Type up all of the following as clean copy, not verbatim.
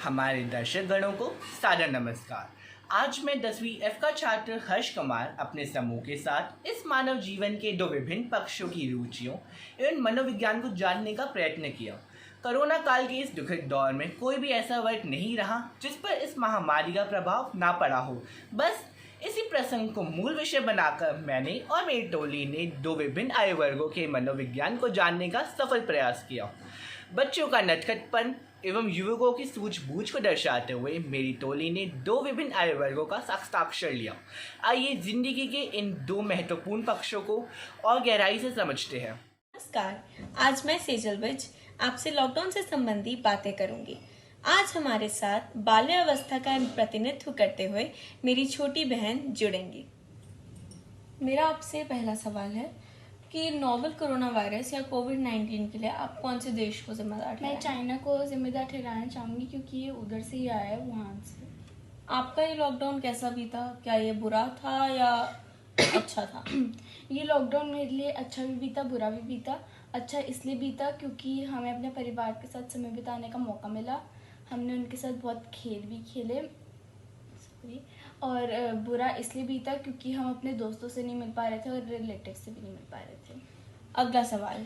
हमारे दर्शक गणों को सादर नमस्कार। आज मैं 10वीं F का छात्र हर्ष कुमार अपने समूह के साथ इस मानव जीवन के दो विभिन्न पक्षों की रुचियों एवं मनोविज्ञान को जानने का प्रयत्न किया। कोरोना काल के इस दुखद दौर में कोई भी ऐसा वर्ग नहीं रहा जिस पर इस महामारी का प्रभाव ना पड़ा हो। बस इसी प्रसंग को मूल विषय बनाकर मैंने और मेरी टोली ने दो विभिन्न आयु वर्गों के मनोविज्ञान को जानने का सफल प्रयास किया। बच्चों का नटखटपन एवं युवकों की सूझबूझ को दर्शाते हुए मेरी टोली ने दो विभिन्न आयु वर्गों का साक्षात्कार लिया। आइए जिंदगी के इन दो महत्वपूर्ण पक्षों को और गहराई से समझते हैं। नमस्कार, आज मैं सेजल विज आपसे लॉकडाउन से संबंधी बातें करूंगी। आज हमारे साथ बाल्य अवस्था का प्रतिनिधित्व करते हुए मेरी छोटी बहन जुड़ेंगी। मेरा आपसे पहला सवाल है कि नोवेल कोरोना वायरस या कोविड-19 के लिए आप कौन से देश को जिम्मेदार ठहराएं? मैं चाइना को जिम्मेदार ठहराना चाहूँगी क्योंकि ये उधर से ही आया है, वुहान से। आपका ये लॉकडाउन कैसा बीता? क्या ये बुरा था या अच्छा था? ये लॉकडाउन मेरे लिए अच्छा भी बीता, बुरा भी बीता। अच्छा इसलिए बीता क्योंकि हमें अपने परिवार के साथ समय बिताने का मौका मिला। हमने उनके साथ बहुत खेल भी खेले। और बुरा इसलिए बीता क्योंकि हम अपने दोस्तों से नहीं मिल पा रहे थे और रिलेटिव से भी नहीं मिल पा रहे थे। अगला सवाल,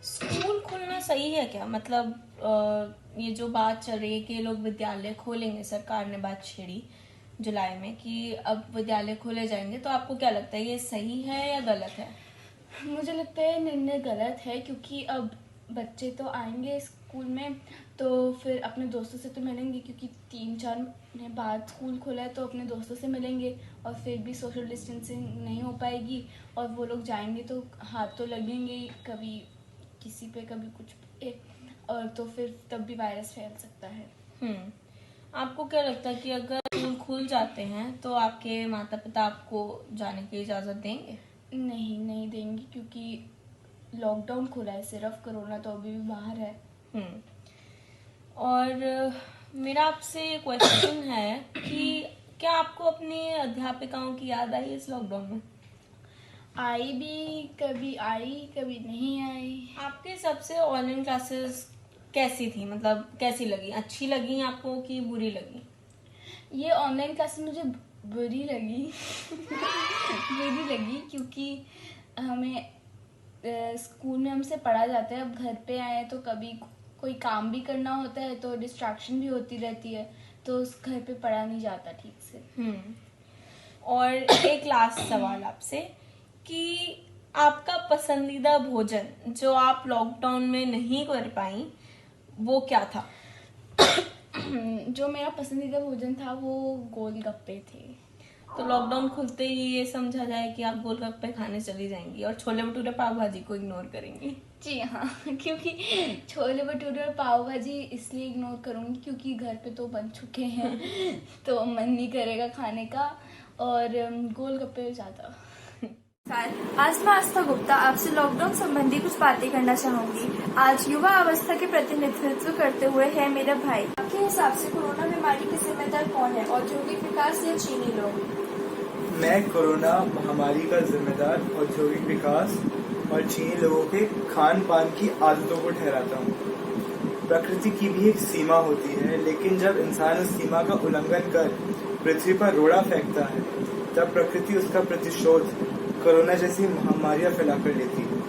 स्कूल खुलना सही है क्या? मतलब ये जो बात चल रही है कि लोग विद्यालय खोलेंगे, सरकार ने बात छेड़ी जुलाई में कि अब विद्यालय खोले जाएंगे, तो आपको क्या लगता है ये सही है या गलत है? मुझे लगता है निर्णय गलत है क्योंकि अब बच्चे तो आएंगे स्कूल में तो फिर अपने दोस्तों से तो मिलेंगे क्योंकि 3-4 महीने बाद स्कूल खुला है तो अपने दोस्तों से मिलेंगे और फिर भी सोशल डिस्टेंसिंग नहीं हो पाएगी और वो लोग जाएंगे तो हाथ तो लगेंगे ही, कभी किसी पे कभी कुछ पे, और तो फिर तब भी वायरस फैल सकता है। आपको क्या लगता है कि अगर स्कूल खुल जाते हैं तो आपके माता पिता आपको जाने की इजाज़त देंगे? नहीं देंगे क्योंकि लॉकडाउन खुला है सिर्फ, कोरोना तो अभी भी बाहर है। और मेरा आपसे क्वेश्चन है कि क्या आपको अपनी अध्यापिकाओं की याद आई इस लॉकडाउन में? आई भी, कभी आई कभी नहीं आई। आपके हिसाब से ऑनलाइन क्लासेस कैसी थी? मतलब कैसी लगी? अच्छी लगी आपको कि बुरी लगी? ये ऑनलाइन क्लासेस मुझे बुरी लगी बुरी लगी क्योंकि हमें स्कूल में हमसे पढ़ा जाता है, अब घर पे आए तो कभी कोई काम भी करना होता है तो डिस्ट्रैक्शन भी होती रहती है, तो उस घर पे पढ़ा नहीं जाता ठीक से। और एक लास्ट सवाल आपसे कि आपका पसंदीदा भोजन जो आप लॉकडाउन में नहीं कर पाई वो क्या था? जो मेरा पसंदीदा भोजन था वो गोलगप्पे थे। तो लॉकडाउन खुलते ही ये समझा जाए कि आप गोलगप्पे खाने चली जाएंगी और छोले भटूरे पाव भाजी को इग्नोर करेंगी? जी हाँ, क्योंकि छोले भटूरे और पाव भाजी इसलिए इग्नोर करूँगी क्योंकि घर पे तो बन चुके हैं तो मन नहीं करेगा खाने का, और गोलगप्पे ज़्यादा। आज मैं आस्था गुप्ता आपसे लॉकडाउन संबंधी कुछ बातें करना चाहूंगी। आज युवा अवस्था के प्रतिनिधित्व करते हुए है मेरा भाई। आपके हिसाब से कोरोना बीमारी के जिम्मेदार कौन है, औद्योगिक विकास या चीनी लोग? मैं कोरोना महामारी का जिम्मेदार औद्योगिक विकास और चीनी लोगों के खान पान की आदतों को ठहराता हूँ। प्रकृति की भी एक सीमा होती है, लेकिन जब इंसान उस सीमा का उल्लंघन कर पृथ्वी पर रोड़ा फेंकता है तब प्रकृति उसका प्रतिशोध कोरोना जैसी महामारियां फैला कर लेती है।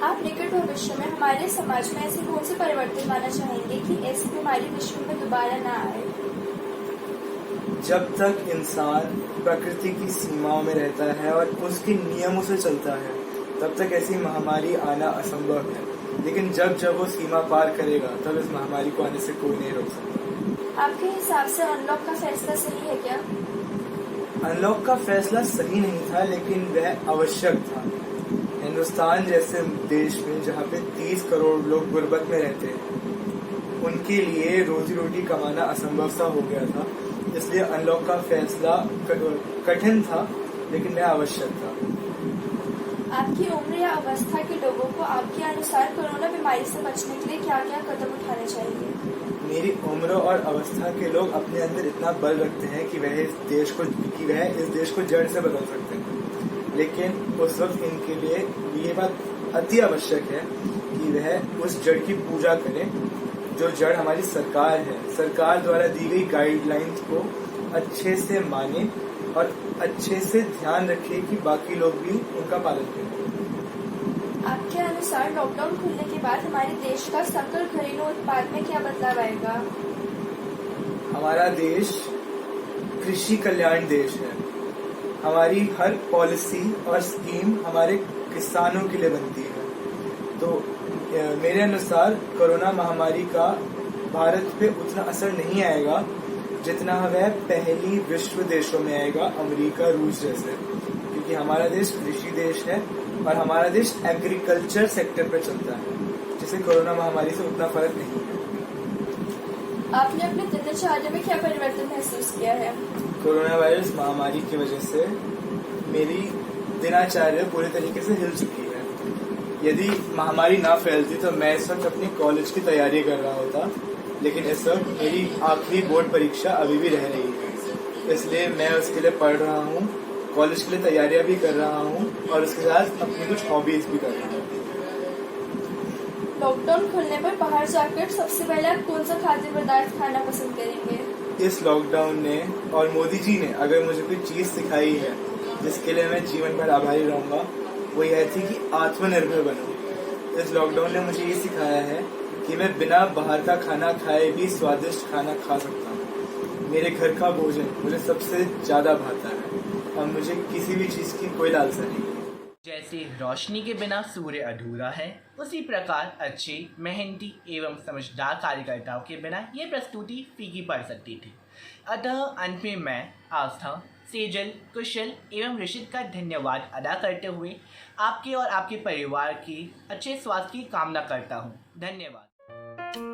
आप निकट भविष्य में हमारे समाज में ऐसे कौन से परिवर्तन लाना चाहेंगे कि ऐसी बीमारी विश्व में दोबारा न आए? जब तक इंसान प्रकृति की सीमाओं में रहता है और उसके नियमों से चलता है तब तक ऐसी महामारी आना असंभव है, लेकिन जब वो सीमा पार करेगा तब इस महामारी को आने से कोई नहीं रोक सकता। आपके हिसाब से अनलॉक का फैसला सही है क्या? अनलॉक का फैसला सही नहीं था, लेकिन वह आवश्यक था। हिंदुस्तान जैसे देश में जहाँ पे 30 करोड़ लोग गुर्बत में रहते हैं, उनके लिए रोजी रोटी कमाना असंभव सा हो गया था, इसलिए अनलॉक का फैसला कठिन था लेकिन वह आवश्यक था। आपकी उम्र या अवस्था के लोगों को आपके अनुसार कोरोना बीमारी से बचने के लिए क्या क्या कदम उठाने चाहिए? मेरी उम्र और अवस्था के लोग अपने अंदर इतना बल रखते हैं कि वह इस देश को जड़ से बदल सकते हैं, लेकिन उस वक्त इनके लिए ये बात अति आवश्यक है कि वह उस जड़ की पूजा करें जो जड़ हमारी सरकार है, सरकार द्वारा दी गई गाइडलाइंस को अच्छे से माने और अच्छे से ध्यान रखे कि बाकी लोग भी उनका पालन करें। आपके अनुसार लॉकडाउन खुलने के बाद हमारे देश का सकल घरेलू उत्पाद में क्या बदलाव आएगा? हमारा देश कृषि कल्याण देश है। हमारी हर पॉलिसी और स्कीम हमारे किसानों के लिए बनती है। तो मेरे अनुसार कोरोना महामारी का भारत पे उतना असर नहीं आएगा जितना वह पहली विश्व देशों में आएगा, अमेरिका, रूस जैसे, क्योंकि हमारा देश कृषि देश है और हमारा देश एग्रीकल्चर सेक्टर पर चलता है, जिसे कोरोना महामारी से उतना फर्क नहीं है। आपने अपने दिनचर्या में क्या परिवर्तन महसूस किया है? कोरोना वायरस महामारी की वजह से मेरी दिनचर्या पूरे तरीके से हिल चुकी है। यदि महामारी ना फैलती तो मैं इस वक्त अपनी कॉलेज की तैयारी कर रहा होता, लेकिन इस वक्त मेरी आखिरी बोर्ड परीक्षा अभी भी रह रही है, इसलिए मैं उसके लिए पढ़ रहा हूँ, कॉलेज के लिए तैयारियां भी कर रहा हूँ और उसके साथ अपनी कुछ हॉबीज भी कर रहा हूँ। लॉकडाउन खुलने पर बाहर जाकर सबसे पहले आप कौन सा खाद्य पदार्थ खाना पसंद करेंगे? इस लॉकडाउन ने और मोदी जी ने अगर मुझे कोई चीज सिखाई है जिसके लिए मैं जीवन भर आभारी रहूंगा, वो यह थी कि आत्मनिर्भर बनो। इस लॉकडाउन ने मुझे ये सिखाया है कि मैं बिना बाहर का खाना खाए भी स्वादिष्ट खाना खा सकता हूँ। मेरे घर का भोजन मुझे सबसे ज्यादा भाता है और मुझे किसी भी चीज की कोई लालसा नहीं है। जैसे रोशनी के बिना सूर्य अधूरा है, उसी प्रकार अच्छे, मेहनती एवं समझदार कार्यकर्ताओं के बिना ये प्रस्तुति फीकी पड़ सकती थी। अतः अंत में मैं आस्था, सेजल, कुशल एवं ऋषित का धन्यवाद अदा करते हुए आपके और आपके परिवार के अच्छे स्वास्थ्य की कामना करता हूँ। धन्यवाद।